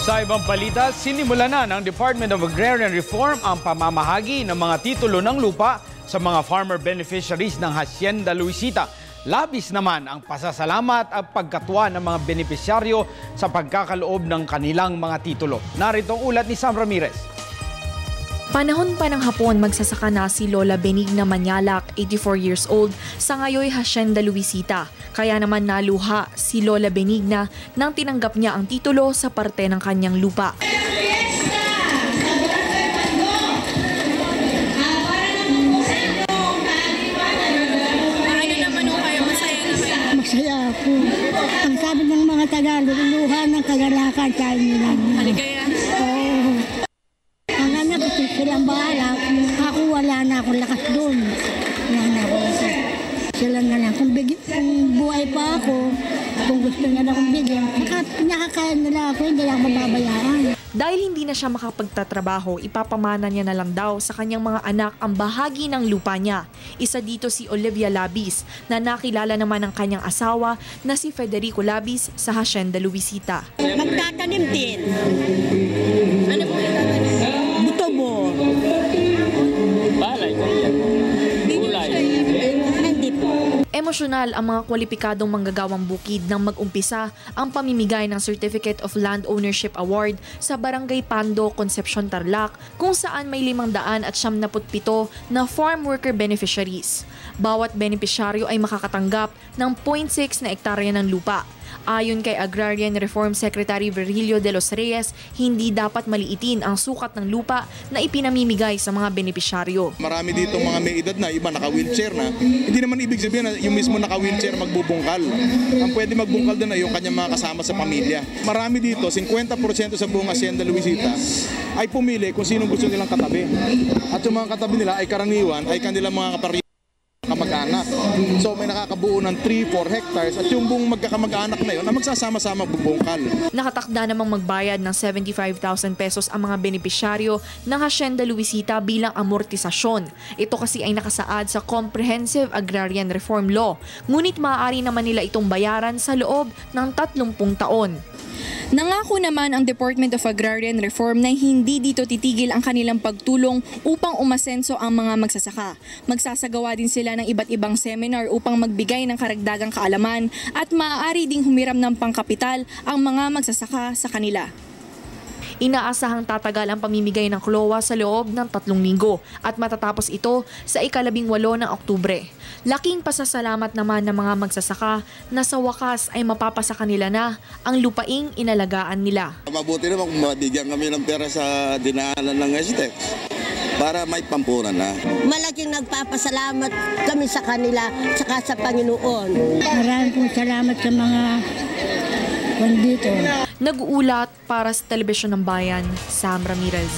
Sa ibang balita, sinimula na ng Department of Agrarian Reform ang pamamahagi ng mga titulo ng lupa sa mga farmer beneficiaries ng Hacienda Luisita. Labis naman ang pasasalamat at pagkatuwa ng mga benepisyaryo sa pagkakaloob ng kanilang mga titulo. Narito ang ulat ni Sam Ramirez. Panahon pa ng hapon, magsasaka na si Lola Benigna Manyalak, 84 years old, sa ngayoy Hacienda Luisita. Kaya naman naluha si Lola Benigna nang tinanggap niya ang titulo sa parte ng kanyang lupa. Masaya ako. Ang sabi ng mga Tagalog, luha ng kagalakan tayo nila. Haligaya? Oo. Ang anak ko, silang bahala. Ako wala na akong lakas doon. Wala na ako. Sila na lang. Kung buhay pa ako, kung gusto nila akong bigyan, nakakaya nila ako, hindi lang mababayaan. Dahil hindi na siya makapagtatrabaho, ipapamana niya na lang daw sa kanyang mga anak ang bahagi ng lupa niya. Isa dito si Olivia Labis, na nakilala naman ng kanyang asawa na si Federico Labis sa Hacienda Luisita. Magtatanim din. Ano po itatanim? Buto mo. Balay. Gulay. Hindi po. Emosyonal ang mga kwalipikadong manggagawang bukid nang mag-umpisa ang pamimigay ng Certificate of Land Ownership Award sa Barangay Pando, Concepcion, Tarlac, kung saan may 597 na farm worker beneficiaries. Bawat benepisyaryo ay makakatanggap ng 0.6 na ektarya ng lupa. Ayon kay Agrarian Reform Secretary Virgilio de los Reyes, hindi dapat maliitin ang sukat ng lupa na ipinamimigay sa mga benepisyaryo. Marami dito mga may edad na, iba naka-wheelchair na. Hindi naman ibig sabihin na yung mismo naka-wheelchair magbubungkal. Ang pwede magbungkal doon ay yung kanyang mga kasama sa pamilya. Marami dito, 50% sa buong Hacienda Luisita ay pumili kung sino gusto nilang katabi. At yung mga katabi nila ay karaniwan ay kanilang mga kamag-anak. So may nakakabuo ng 3-4 hectares at yung buong magkakamag-anak na yun na magsasama-sama bubungkal. Nakatakda namang magbayad ng 75,000 pesos ang mga benepisyaryo ng Hacienda Luisita bilang amortisasyon. Ito kasi ay nakasaad sa Comprehensive Agrarian Reform Law. Ngunit maaari naman nila itong bayaran sa loob ng 30 taon. Nangako naman ang Department of Agrarian Reform na hindi dito titigil ang kanilang pagtulong upang umasenso ang mga magsasaka. Magsasagawa din sila ng iba't ibang seminar upang magbigay ng karagdagang kaalaman at maaari ding humiram ng pangkapital ang mga magsasaka sa kanila. Inaasahang tatagal ang pamimigay ng KLOA sa loob ng 3 linggo at matatapos ito sa ika-18 ng Oktubre. Laking pasasalamat naman ng mga magsasaka na sa wakas ay mapapasa kanila na ang lupaing inalagaan nila. Mabuti naman kung mabigyan kami ng pera sa dinaanan ng STEX para may pampunan na. Malaking nagpapasalamat kami sa kanila saka sa Panginoon. Maraming pong salamat sa mga bandito. Nag-uulat para sa Telebisyon ng Bayan, Sam Ramirez.